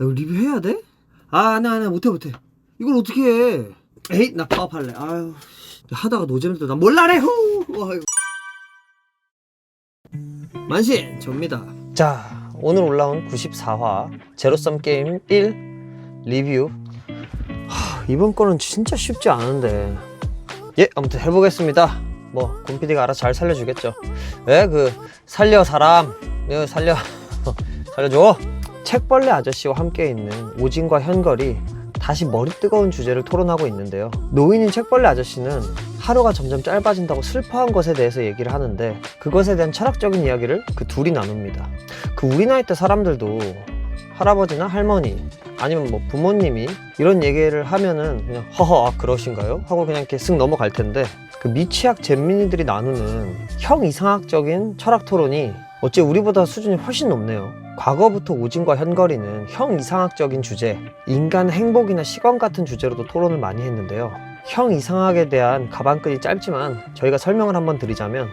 이거 리뷰해야 돼? 나 못해. 이걸 어떻게 해? 에이, 나 파업할래. 아유, 하다가 노잼도 나 몰라래. 후. 만신 접니다. 자, 오늘 올라온 94화 제로섬 게임 1 리뷰. 이번 거는 진짜 쉽지 않은데, 예, 아무튼 해보겠습니다. 뭐 곰PD가 알아서 잘 살려주겠죠. 왜 살려 사람, 살려줘. 책벌레 아저씨와 함께 있는 오진과 현걸이 다시 머리 뜨거운 주제를 토론하고 있는데요. 노인인 책벌레 아저씨는 하루가 점점 짧아진다고 슬퍼한 것에 대해서 얘기를 하는데, 그것에 대한 철학적인 이야기를 그 둘이 나눕니다. 우리 나이 때 사람들도 할아버지나 할머니 아니면 뭐 부모님이 이런 얘기를 하면은 그냥 허허 그러신가요? 하고 그냥 이렇게 쓱 넘어갈 텐데, 미취학 잼민이들이 나누는 형 이상학적인 철학 토론이 어째 우리보다 수준이 훨씬 높네요. 과거부터 오진과 현걸이는 형 이상학적인 주제, 인간 행복이나 시간 같은 주제로도 토론을 많이 했는데요. 형 이상학에 대한 가방끈이 짧지만 저희가 설명을 한번 드리자면,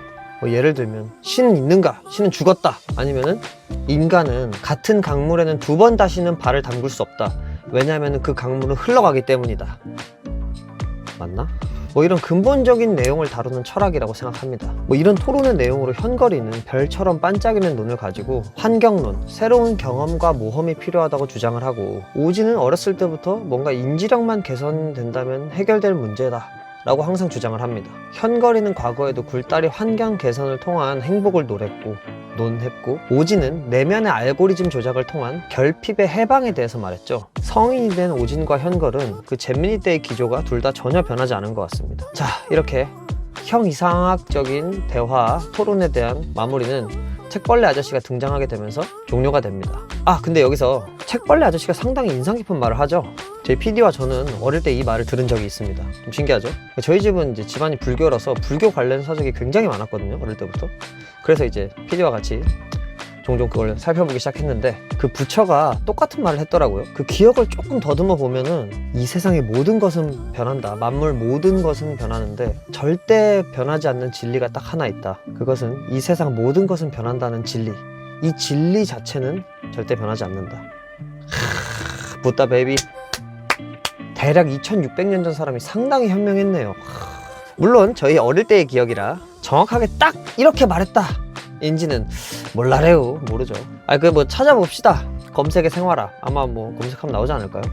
예를 들면 신은 있는가? 신은 죽었다. 아니면은 인간은 같은 강물에는 2번 다시는 발을 담글 수 없다. 왜냐하면 그 강물은 흘러가기 때문이다. 맞나? 이런 근본적인 내용을 다루는 철학이라고 생각합니다. 이런 토론의 내용으로 현걸이는 별처럼 반짝이는 눈을 가지고 환경론, 새로운 경험과 모험이 필요하다고 주장을 하고, 오진은 어렸을 때부터 뭔가 인지력만 개선된다면 해결될 문제다 라고 항상 주장을 합니다. 현걸이는 과거에도 굴다리 환경 개선을 통한 행복을 논했고, 오진은 내면의 알고리즘 조작을 통한 결핍의 해방에 대해서 말했죠. 성인이 된 오진과 현걸은 잼민이 때의 기조가 둘 다 전혀 변하지 않은 것 같습니다. 자, 이렇게 형 이상학적인 대화 토론에 대한 마무리는 책벌레 아저씨가 등장하게 되면서 종료가 됩니다. 근데 여기서 책벌레 아저씨가 상당히 인상 깊은 말을 하죠. 저희 PD와 저는 어릴 때 이 말을 들은 적이 있습니다. 좀 신기하죠? 저희 집은 이제 집안이 불교라서 불교 관련 서적이 굉장히 많았거든요, 어릴 때부터. 그래서 이제 PD와 같이 종종 그걸 살펴보기 시작했는데, 부처가 똑같은 말을 했더라고요. 기억을 조금 더듬어 보면은 이 세상의 모든 것은 변한다. 만물 모든 것은 변하는데 절대 변하지 않는 진리가 딱 하나 있다. 그것은 이 세상 모든 것은 변한다는 진리. 이 진리 자체는 절대 변하지 않는다. 부다 베이비. 대략 2600년 전 사람이 상당히 현명했네요. 물론 저희 어릴 때의 기억이라 정확하게 딱 이렇게 말했다 인지는 몰라래요. 모르죠. 찾아봅시다. 검색의 생활화. 아마 검색하면 나오지 않을까요?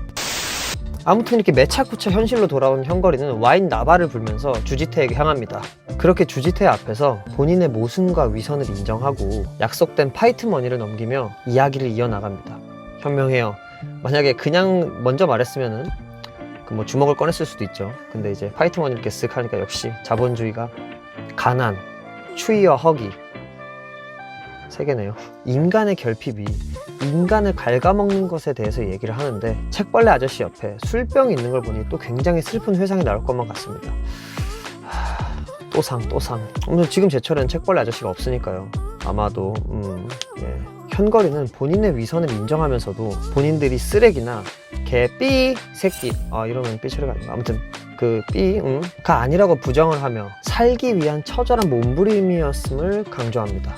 아무튼 이렇게 매차쿠차 현실로 돌아온 현걸이는 와인 나발을 불면서 주지태에게 향합니다. 그렇게 주지태 앞에서 본인의 모순과 위선을 인정하고 약속된 파이트 머니를 넘기며 이야기를 이어나갑니다. 현명해요. 만약에 그냥 먼저 말했으면은 주먹을 꺼냈을 수도 있죠. 근데 이제 파이트 머니 이렇게 쓱 하니까 역시 자본주의가 가난, 추위와 허기, 세 개네요. 인간의 결핍이 인간을 ഘ갉아먹는 것에 대해서 얘기를 하는데, 책벌레 아저씨 옆에 술병이 있는 걸 보니 또 굉장히 슬픈 회상이 나올 것만 같습니다. 또 상. 지금 제철엔 책벌레 아저씨가 없으니까요. 아마도 현걸이는 본인의 위선을 인정하면서도 본인들이 쓰레기나 개, 삐, 새끼, 이러면 삐 처리가 아닌가. 아무튼 삐가 아니라고 부정을 하며 살기 위한 처절한 몸부림이었음을 강조합니다.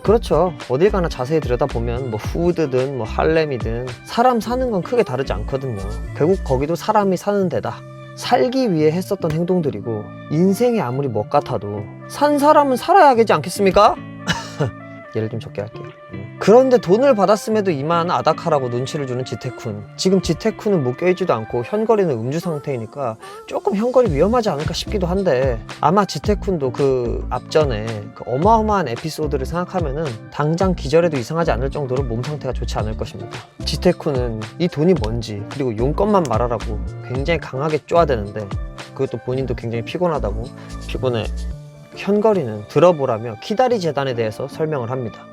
그렇죠. 어딜 가나 자세히 들여다보면 후드든 할렘이든 사람 사는 건 크게 다르지 않거든요. 결국 거기도 사람이 사는 데다. 살기 위해 했었던 행동들이고, 인생이 아무리 멋 같아도 산 사람은 살아야 하지 않겠습니까? 예를 좀 적게 할게요. 그런데 돈을 받았음에도 이만 아닥하라고 눈치를 주는 지태쿤. 지금 지태쿤은 묶여있지도 않고 현걸이는 음주 상태이니까 조금 현걸이 위험하지 않을까 싶기도 한데, 아마 지태쿤도 앞전에 어마어마한 에피소드를 생각하면은 당장 기절해도 이상하지 않을 정도로 몸 상태가 좋지 않을 것입니다. 지태쿤은 이 돈이 뭔지, 그리고 용건만 말하라고 굉장히 강하게 쪼아대는데, 그것도 본인도 굉장히 피곤하다고. 피곤해. 현걸이는 들어보라며 키다리 재단에 대해서 설명을 합니다.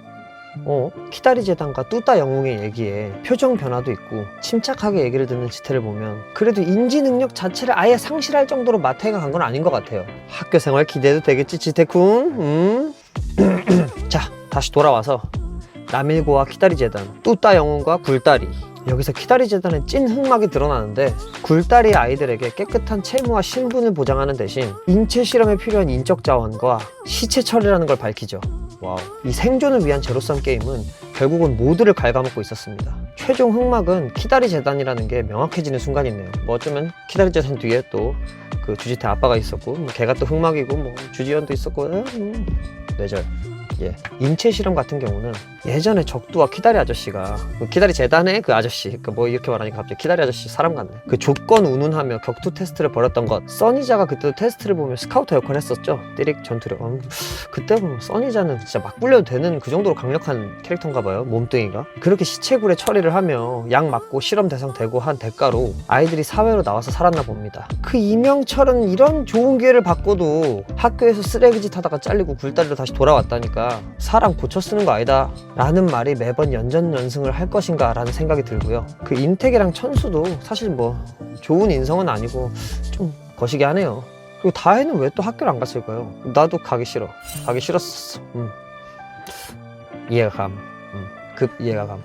키다리 재단과 뚜따 영웅의 얘기에 표정 변화도 있고 침착하게 얘기를 듣는 지태를 보면 그래도 인지 능력 자체를 아예 상실할 정도로 마태가 간 건 아닌 것 같아요. 학교 생활 기대도 되겠지, 지태쿤? 자, 다시 돌아와서 남일고와 키다리 재단, 뚜따 영웅과 굴다리. 여기서 키다리 재단의 찐 흑막이 드러나는데, 굴다리 아이들에게 깨끗한 채무와 신분을 보장하는 대신 인체 실험에 필요한 인적 자원과 시체 처리라는 걸 밝히죠. 와우. 이 생존을 위한 제로섬 게임은 결국은 모두를 갉아먹고 있었습니다. 최종 흑막은 키다리 재단이라는 게 명확해지는 순간이네요. 뭐 어쩌면 키다리 재단 뒤에 또 그 주지태 아빠가 있었고, 뭐 걔가 또 흑막이고, 뭐 주지연도 있었고, 뇌절. 예. 인체 실험 같은 경우는 예전에 적두와 키다리 아저씨가 그 키다리 재단의 그 아저씨, 그 뭐 이렇게 말하니까 갑자기 키다리 아저씨 사람 같네. 그 조건 운운하며 격투 테스트를 벌였던 것. 써니자가 그때도 테스트를 보면 스카우터 역할을 했었죠. 띠릭 전투력. 그때 보면 써니자는 진짜 막 불려도 되는 그 정도로 강력한 캐릭터인가 봐요. 몸뚱이가. 그렇게 시체굴에 처리를 하며 약 맞고 실험 대상 되고 한 대가로 아이들이 사회로 나와서 살았나 봅니다. 그 이명철은 이런 좋은 기회를 받고도 학교에서 쓰레기짓 하다가 잘리고 굴다리로 다시 돌아왔다니까 사람 고쳐 쓰는 거 아니다 라는 말이 매번 연전연승을 할 것인가 라는 생각이 들고요. 그 임택이랑 천수도 사실 뭐 좋은 인성은 아니고 좀 거시기 하네요. 그리고 다혜는 왜 또 학교를 안 갔을까요? 나도 가기 싫었어. 이해가 감. 급 이해가 감.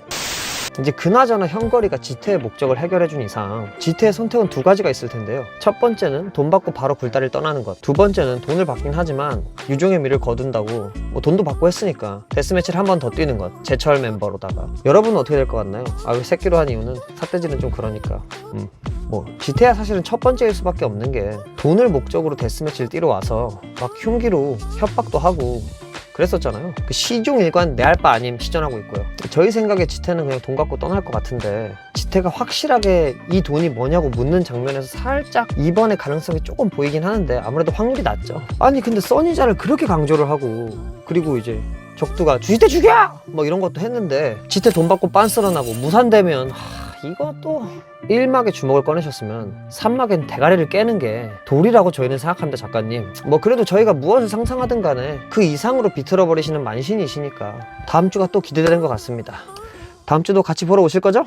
이제 그나저나 현거리가 지태의 목적을 해결해준 이상 지태의 선택은 두 가지가 있을 텐데요. 첫 번째는 돈 받고 바로 굴다리를 떠나는 것. 두 번째는 돈을 받긴 하지만 유종의 미를 거둔다고 뭐 돈도 받고 했으니까 데스매치를 한 번 더 뛰는 것. 제철 멤버로다가. 여러분은 어떻게 될 것 같나요? 왜 새끼로 한 이유는 삿대질은 좀 그러니까. 뭐 지태야 사실은 첫 번째일 수밖에 없는 게 돈을 목적으로 데스매치를 뛰러 와서 막 흉기로 협박도 하고 그랬었잖아요. 그 시종일관 내 알 바 아님 시전하고 있고요. 저희 생각에 지태는 그냥 돈 갖고 떠날 것 같은데 지태가 확실하게 이 돈이 뭐냐고 묻는 장면에서 살짝 이번의 가능성이 조금 보이긴 하는데 아무래도 확률이 낮죠. 아니 근데 써니자를 그렇게 강조를 하고 그리고 이제 적두가 주지태 죽여! 뭐 이런 것도 했는데 지태 돈 받고 빤스런하고 무산되면 이것도 1막에 주먹을 꺼내셨으면 3막엔 대가리를 깨는 게 도리라고 저희는 생각합니다. 작가님. 뭐 그래도 저희가 무엇을 상상하든 간에 그 이상으로 비틀어 버리시는 만신이시니까 다음 주가 또 기대되는 것 같습니다. 다음 주도 같이 보러 오실 거죠?